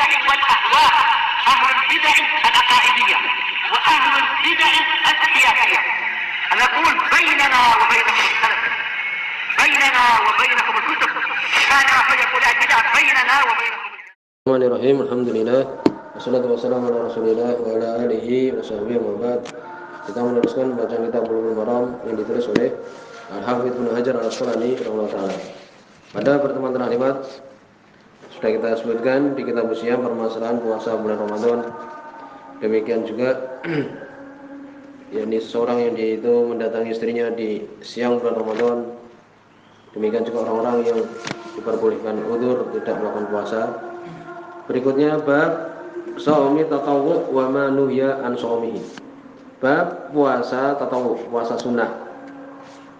البدع والأهواء، أهل البدع العقائدية وأهل البدع السياسية. نقول بيننا وبينكم السلف، بيننا وبينكم الكتب، كان فيقول البدع بيننا وبينكم. Bismillahirrahmanirrahim. Alhamdulillah. Wassalatu wassalamu ala Rasulillah wa ala alihi wa sahbihi wa ba'd. Kita meneruskan bacaan kitab Bulughul Maram yang ditulis oleh Al-Hafidz Ibnu Hajar Al-Asqalani rahimahullah taala. Pada pertemuan terakhir sudah kita sebutkan di kitab Siyam permasalahan puasa bulan Ramadan. Demikian juga yakni seseorang yang dia itu mendatangi istrinya di siang bulan Ramadan. Demikian juga orang-orang yang diperbolehkan udzur tidak melakukan puasa. Berikutnya bab shaumi tatawwu wa ma nuhya an shaumihi. Bab puasa tatawwu, puasa sunnah.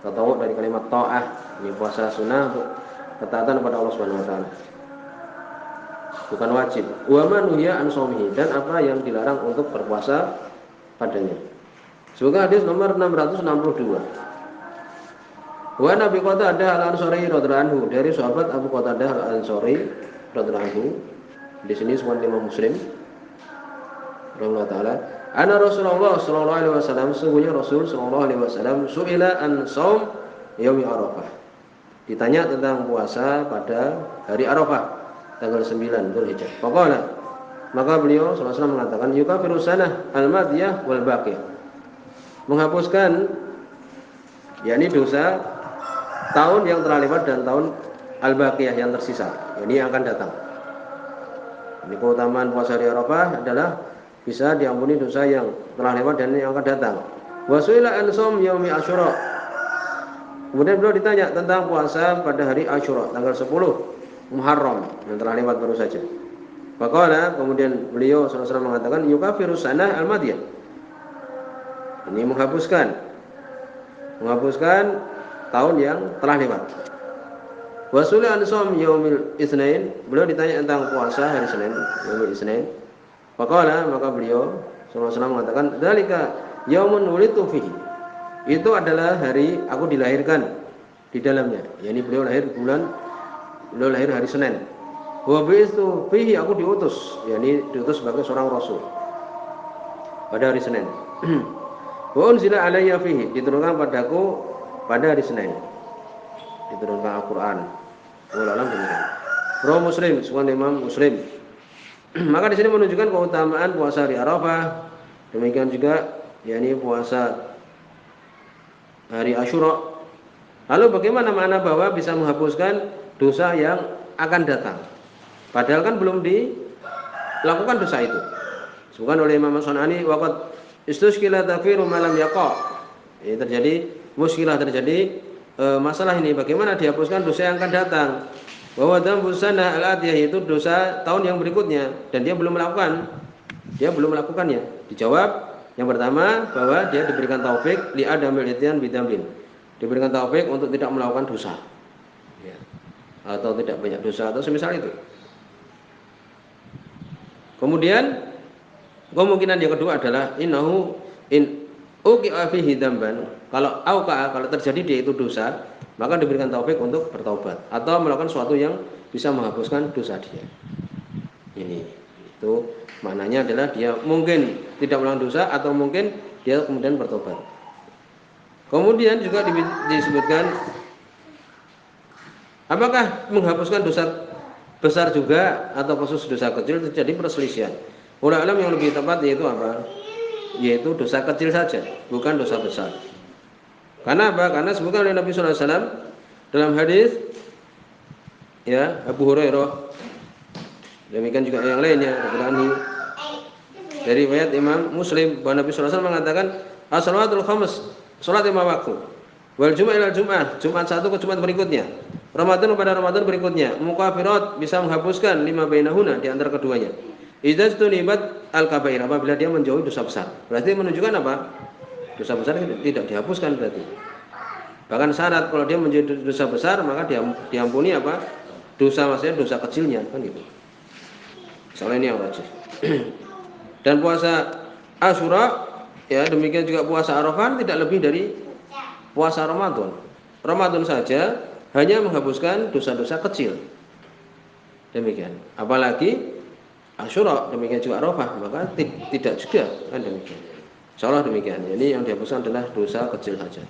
Tatawwu dari kalimat ta'ah, ini puasa sunnah untuk ketaatan kepada Allah Subhanahu wa taala. Bukan wajib. Wa ma nuhya an shaumihi, dan apa yang dilarang untuk berpuasa padanya. Semoga hadis nomor 662. Wa Nabi Qatadah Al-Ansari radhiyallahu anhu, dari sahabat Abu Qatadah Al-Ansari radhiyallahu anhu. Di sini semua Imam Muslim rahimahullah taala. Anna Rasulullah sallallahu alaihi wasallam, sungguhnya Rasul sallallahu alaihi wasallam su'ila an shaum yaumi Arafah. Ditanya tentang puasa pada hari Arafah tanggal 9 Dzulhijjah. Faqala, maka beliau sallallahu alaihi wasallam mengatakan yukafiru sanah al-madiyah wal baqiyah. Menghapuskan yakni dosa tahun yang telah lewat dan tahun al-baqiyah yang tersisa, ini yang akan datang. Ini keutamaan puasa hari Arafah adalah bisa diampuni dosa yang telah lewat dan yang akan datang. Wa su'ila an shaum yaumi Asyura. Kemudian beliau ditanya tentang puasa pada hari Asyura tanggal 10 Muharram yang telah lewat baru saja. Faqala, kemudian beliau sallallahu alaihi wasallam mengatakan yukafiru sanah al-madiyah. Ini menghapuskan tahun yang telah lewat. Wasuli an shaum yaumil Itsnain, beliau ditanya tentang puasa hari Senin, yaumil Itsnain. Faqala, maka beliau sallallahu alaihi wasallam mengatakan dzalika yaumun wulidtu fihi. Itu adalah hari aku dilahirkan di dalamnya. Yani beliau lahir hari Senin. Wa bi'stu fihi, aku diutus, yani diutus sebagai seorang rasul pada hari Senin. Wa unzila alayya fihi, diturunkan padaku pada hari Senin. Diturunkan Al-Qur'an. Wallahu demikian. Rawi Muslim, sunan Imam Muslim. Maka di sini menunjukkan keutamaan puasa hari Arafah. Demikian juga yakni puasa hari Asyura. Lalu bagaimana makna bahwa bisa menghapuskan dosa yang akan datang? Padahal kan belum dilakukan dosa itu. Disebutkan oleh Imam As-Sunani waqad istuskila takfiru ma lam yaqa. Ini terjadi muskilah, terjadi masalah ini, bagaimana dihapuskan dosa yang akan datang. Bahwa dzambus sanah al-atiyah, itu dosa tahun yang berikutnya dan dia belum melakukannya. Dijawab yang pertama bahwa dia diberikan taufik li adamil ityan bidambin, diberikan taufik untuk tidak melakukan dosa ya, atau tidak banyak dosa atau semisal itu. Kemudian kemungkinan yang kedua adalah innahu in uqi'a fihi dzamban, kalau terjadi dia itu dosa, maka diberikan taufik untuk bertaubat atau melakukan sesuatu yang bisa menghapuskan dosa dia. Ini itu maknanya adalah dia mungkin tidak melakukan dosa atau mungkin dia kemudian bertobat. Kemudian juga disebutkan apakah menghapuskan dosa besar juga atau khusus dosa kecil, terjadi perselisihan. Ulama yang lebih tepat yaitu apa? Yaitu dosa kecil saja, bukan dosa besar. Karena apa? Karena sebutkan oleh Nabi sallallahu alaihi wasallam dalam hadis ya Abu Hurairah, demikian juga yang lainnya dari riwayat Imam Muslim, bahwa Nabi sallallahu alaihi wasallam mengatakan as-salawatul khams, salat 5 waktu, wal jumu'ah ila jumu'ah, Jumat satu ke Jumat berikutnya, Ramadan pada Ramadan berikutnya, mukafirat, bisa menghapuskan lima bainahuna, di antara keduanya. Idza tunibat al-kabair, apabila dia menjauhi dosa besar. Berarti menunjukkan apa? Dosa besar tidak dihapuskan berarti. Bahkan syarat kalau dia menjadi dosa besar maka diampuni apa? Dosa, maksudnya dosa kecilnya kan itu. Soalnya ini yang wajib. Dan puasa Asyura ya, demikian juga puasa Arafah tidak lebih dari puasa Ramadan. Ramadan saja hanya menghapuskan dosa-dosa kecil. Demikian. Apalagi Asyura, demikian juga Arafah, maka tidak juga kan demikian. Insyaallah demikian. Ini yang dihapuskan adalah dosa kecil saja.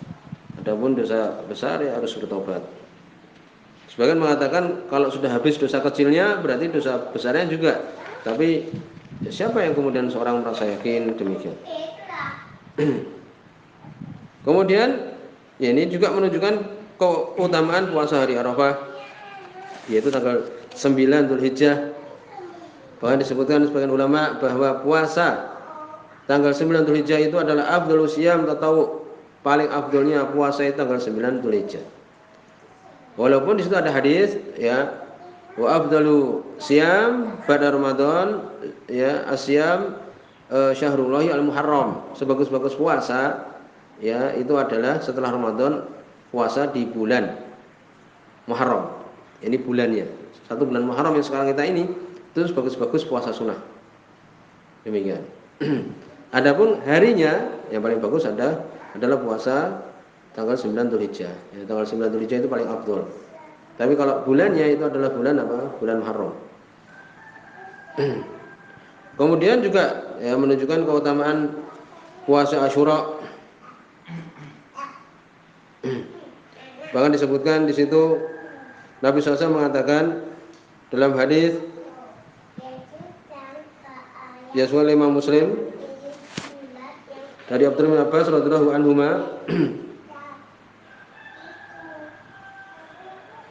Adapun dosa besar ya harus bertobat. Sebagian mengatakan kalau sudah habis dosa kecilnya berarti dosa besarnya juga. Tapi siapa yang kemudian seorang merasa yakin demikian? Kemudian ya ini juga menunjukkan keutamaan puasa hari Arafah, yaitu tanggal 9 Dzulhijjah. Bahkan disebutkan sebagian ulama bahwa puasa tanggal 9 Dzulhijjah itu adalah afdhalus siyam tatawwu. Paling afdolnya puasa itu tanggal 9 Dzulhijjah. Walaupun di situ ada hadis ya, wa afdalu siyam pada Ramadan ya asyam syahrullahi al-muharram. Sebagus-bagus puasa ya itu adalah setelah Ramadan, puasa di bulan Muharram. Ini bulannya. Satu bulan Muharram yang sekarang kita ini itu bagus-bagus puasa sunnah. Demikian. Adapun harinya yang paling bagus adalah puasa tanggal 9 Dzulhijjah. Ya, tanggal 9 Dzulhijjah itu paling afdol. Tapi kalau bulannya itu adalah bulan apa? Bulan Muharram. Kemudian juga ya, menunjukkan keutamaan puasa Asyura. Bahkan disebutkan di situ Nabi SAW mengatakan dalam hadis ya oleh Imam Muslim dari Abdullah bin Abbas radhiyallahu anhuma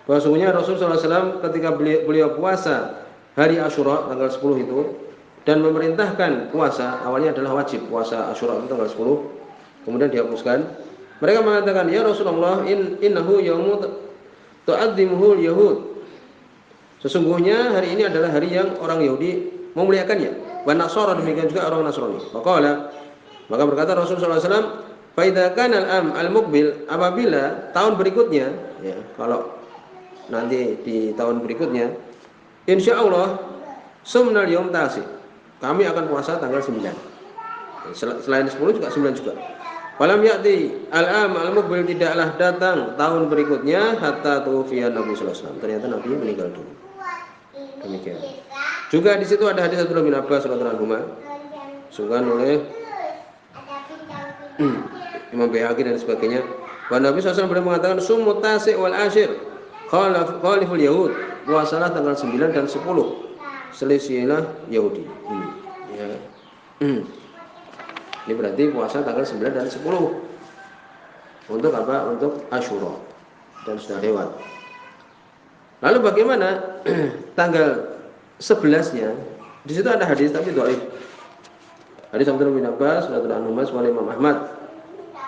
bahwasanya Rasul SAW ketika beliau puasa hari Asyura tanggal 10 itu dan memerintahkan puasa, awalnya adalah wajib puasa Asyura itu tanggal 10, kemudian dihapuskan. Mereka mengatakan, ya Rasulullah, innahu yaumu tu'azzimuhu yahud. Sesungguhnya hari ini adalah hari yang orang Yahudi memuliakannya. Wa Nasara, demikian juga orang Nasrani. Maka berkata Rasulullah SAW, fa idza kana al-am al-muqbil, apabila tahun berikutnya, ya, kalau nanti di tahun berikutnya, insyaallah sumnal yaum tasi, kami akan puasa tanggal 9. Selain 10 juga 9 juga. Falam ya'ti al-am al-muqbil, tidaklah datang tahun berikutnya hatta tufiya Nabi sallallahu alaihi wasallam. Ternyata Nabi meninggal dulu. Demikian. Juga di situ ada hadis Abdullah bin Abbas radhiyallahu anhu, disebutkan oleh Imam Baihaqi dan sebagainya. Bahwa Nabi SAW beliau mengatakan sumut tasi' wal ashir khaliful yahud, puasalah tanggal 9 dan 10, selisihilah Yahudi. Ini ya. Ini berarti puasa tanggal 9 dan 10. Untuk apa? Untuk Asyura. Dan sudah lewat. Lalu bagaimana tanggal 11-nya? Di situ ada hadis tapi dhaif. Hadis Abdullah bin Abbas radhiyallahu anhu wa Imam Ahmad.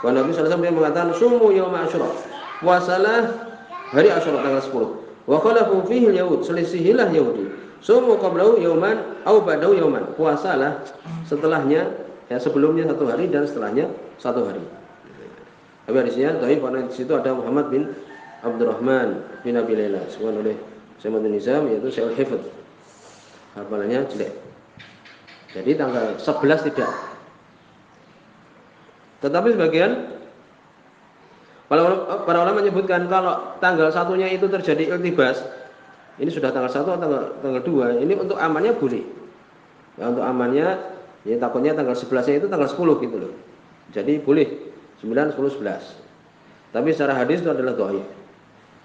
Wa Nabi sallallahu alaihi wasallam mengatakan sumu yaum Asyura. Puasalah hari Asyura tanggal 10. Wa khalafu fihi al-yahud, selisihilah Yahudi. Sumu qablahu yauman aw ba'dahu yauman. Puasalah setelahnya, ya sebelumnya 1 hari dan setelahnya 1 hari. Tapi hadisnya dhaif karena di situ ada Muhammad bin Abdurrahman bin Abi Laila, disebutkan oleh Syekh Nizam, yaitu Syekh Al-Hifdz. Hafalannya jelek. Jadi tanggal 11 tidak. Tetapi sebagian para ulama menyebutkan kalau tanggal 1-nya itu terjadi iltibas, ini sudah tanggal 1 atau tanggal 2, ini untuk amannya boleh. Ya, untuk amannya ya takutnya tanggal 11-nya itu tanggal 10 gitu loh. Jadi boleh 9, 10, 11. Tapi secara hadis itu adalah dhaif.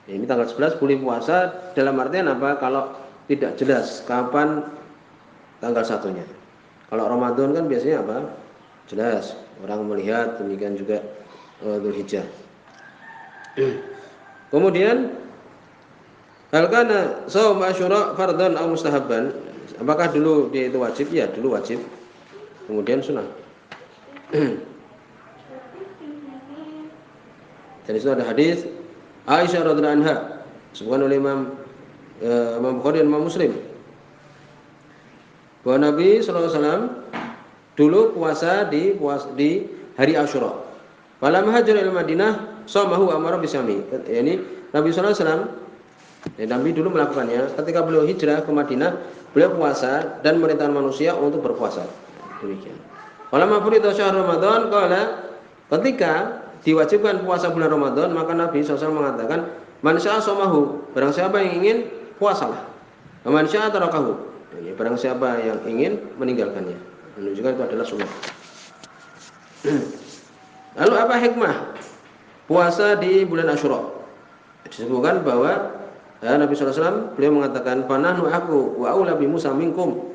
Ya, ini tanggal 11 boleh puasa dalam artian apa? Kalau tidak jelas kapan tanggal 1-nya. Kalau Ramadan kan biasanya apa? Jelas, orang melihat, demikian juga Dzulhijjah. Kemudian hal kana shaum Asyura fardhan aw mustahabban? Apakah dulu dia itu wajib? Ya, dulu wajib. Kemudian sunnah. Dan itu ada hadis Aisyah radhiyallahu anha, disebutkan oleh Imam Bukhari dan Imam Muslim, bahwa Nabi sallallahu alaihi wasallam dulu puasa di hari Asyura. Falam hajar ila Madinah shamahu amara bisami. Yani Nabi sallallahu alaihi wasallam, Nabi dulu melakukannya ketika beliau hijrah ke Madinah, beliau puasa dan merintahkan manusia untuk berpuasa. Demikian. Falamma furida syahr Ramadan qala, ketika diwajibkan puasa bulan Ramadan, maka Nabi SAW mengatakan, man syaa shamahu, barang siapa yang ingin puasalah. Man syaa tarakahu, Ini barang siapa yang ingin meninggalkannya, menunjukkan itu adalah sunnah. Lalu apa hikmah puasa di bulan Asyura? Disebutkan bahwa Nabi SAW beliau mengatakan, "Panahnu aku wa aula bi Musa minkum."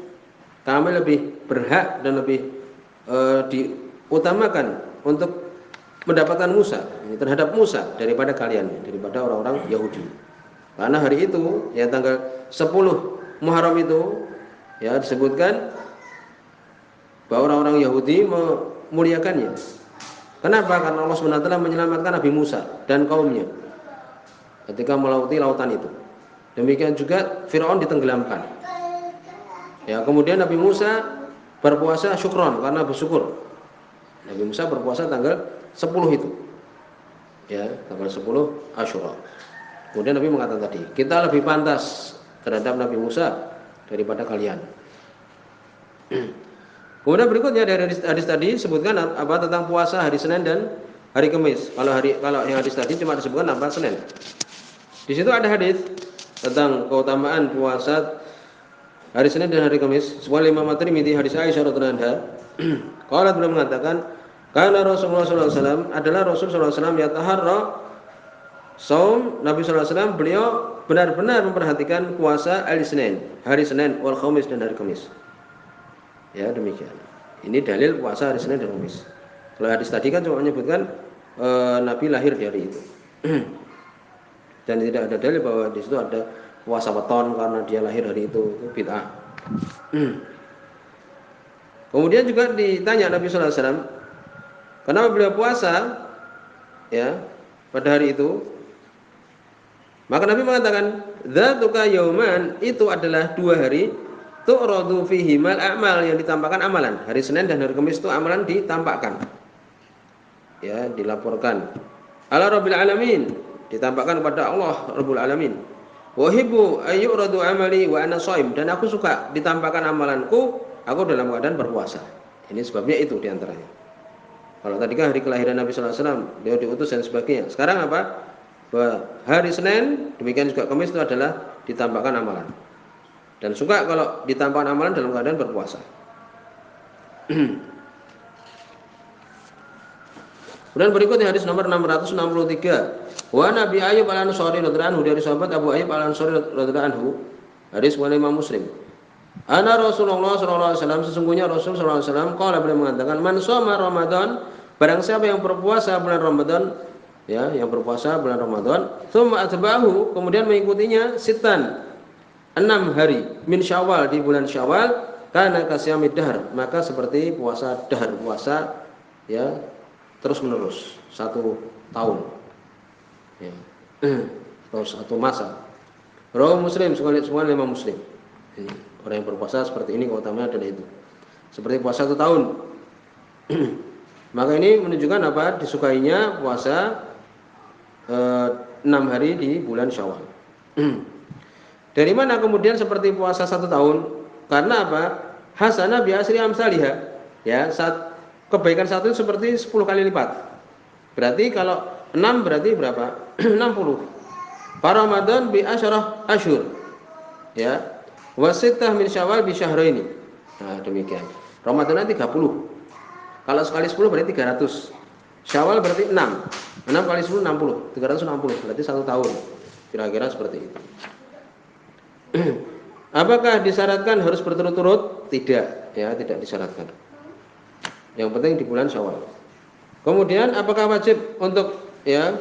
Kami lebih berhak dan lebih diutamakan untuk mendapatkan Musa, terhadap Musa daripada kalian, daripada orang-orang Yahudi. Karena hari itu, ya tanggal 10 Muharram itu, ya disebutkan bahwa orang-orang Yahudi memuliakannya. Kenapa? Karena Allah SWT menyelamatkan Nabi Musa dan kaumnya ketika melauti lautan itu. Demikian juga Fir'aun ditenggelamkan. Ya, kemudian Nabi Musa berpuasa syukron karena bersyukur. Nabi Musa berpuasa tanggal 10 itu. Ya, tanggal 10 Asyura. Kemudian Nabi mengatakan tadi, kita lebih pantas terhadap Nabi Musa daripada kalian. Kemudian berikutnya dari hadis tadi sebutkan apa tentang puasa hari Senin dan hari Kamis. Kalau yang hadis tadi cuma disebutkan apa Senin. Di situ ada hadis tentang keutamaan puasa hari Senin dan hari Kamis. Sebuah Imam At-Tirmidzi hadis Aisyah radhiyallahu anha. Qalat beliau mengatakan, karena Rasulullah SAW adalah Rasul SAW yataharra saum. Nabi SAW beliau benar-benar memperhatikan puasa hari Senin wal Khamis dan hari Kamis. Ya demikian. Ini dalil puasa hari Senin dan Kamis. Kalau hadis tadi kan cuma menyebutkan Nabi lahir di hari itu. Dan tidak ada dalil bahwa di situ ada puasa weton karena dia lahir hari itu bid'ah. Kemudian juga ditanya Nabi sallallahu alaihi wasallam, kenapa beliau puasa ya pada hari itu? Maka Nabi mengatakan, "Dzatuka yauman," itu adalah 2 hari tu'radu fihi mal a'mal, yang ditampakkan amalan. Hari Senin dan hari Kamis itu amalan ditampakkan. Ya, dilaporkan. Ala Rabbil alamin, ditampakkan kepada Allah Rabbul alamin. Wa hibbu ayyuradu amali wa ana shaim, dan aku suka ditampakkan amalanku, aku dalam keadaan berpuasa. Ini sebabnya itu diantaranya. Kalau tadi kan hari kelahiran Nabi sallallahu alaihi wasallam, beliau diutus dan sebagainya. Sekarang apa? Bahwa hari Senin, demikian juga Kamis itu adalah ditampakkan amalan. Dan suka kalau ditampakkan amalan dalam keadaan berpuasa. Kemudian berikutnya hadis nomor 663. Wa Nabi Ayyub al-Ansari radhiyallahu anhu, dari sahabat Abu Ayyub al-Ansari radhiyallahu anhu, hadis riwayat Imam Muslim. Ana Rasulullah sallallahu alaihi wasallam, sesungguhnya Rasul sallallahu alaihi wasallam qala, beliau mengatakan, man shoma Ramadan, barang siapa yang berpuasa bulan Ramadan, ya, yang berpuasa bulan Ramadan, tsumma atba'ahu, kemudian mengikutinya sitan, 6 hari min Syawal, di bulan Syawal, kana kasyamid dahr, maka seperti puasa dahr, puasa ya terus menerus 1 tahun. Ya. Terus 1 masa. Rawi Muslim, semua Imam Muslim. Ini, orang yang berpuasa seperti ini keutamaannya adalah itu. Seperti puasa 1 tahun. Maka ini menunjukkan apa? Disukainya puasa 6 hari di bulan Syawal. Dari mana kemudian seperti puasa 1 tahun? Karena apa? Hasanah bi asri amsalihha. Ya, kebaikan 1 itu seperti 10 kali lipat. Berarti kalau 6 berarti berapa? 60. Ramadan bi asyarah asyhur. Ya. Wa sittah min Syawal bi syahraini. Nah, demikian. Ramadan 30. Kalau sekali 10 berarti 300. Syawal berarti 6. 6 kali 10 60. 360. Berarti 1 tahun. Kira-kira seperti itu. Apakah disyaratkan harus berturut-turut? Tidak, ya, tidak disyaratkan. Yang penting di bulan Syawal. Kemudian apakah wajib untuk ya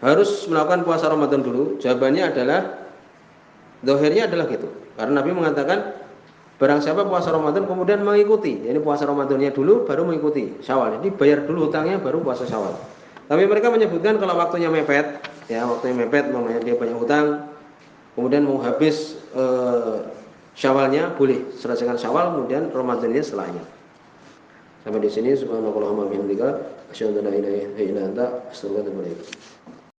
harus melakukan puasa Ramadan dulu? Jawabannya adalah zahirnya adalah gitu. Karena Nabi mengatakan barang siapa puasa Ramadan kemudian mengikuti, jadi puasa Ramadannya dulu baru mengikuti Syawal. Jadi bayar dulu hutangnya baru puasa Syawal. Tapi mereka menyebutkan kalau waktunya mepet, ya waktunya mepet, namanya dia banyak hutang, kemudian mau habis Syawalnya, boleh selesaikan Syawal, kemudian Ramadannya setelahnya. Sampai di sini subhanallahumma wa bihamdika asyhadu an la ilaha illa anta astaghfiruka wa atubu ilaik.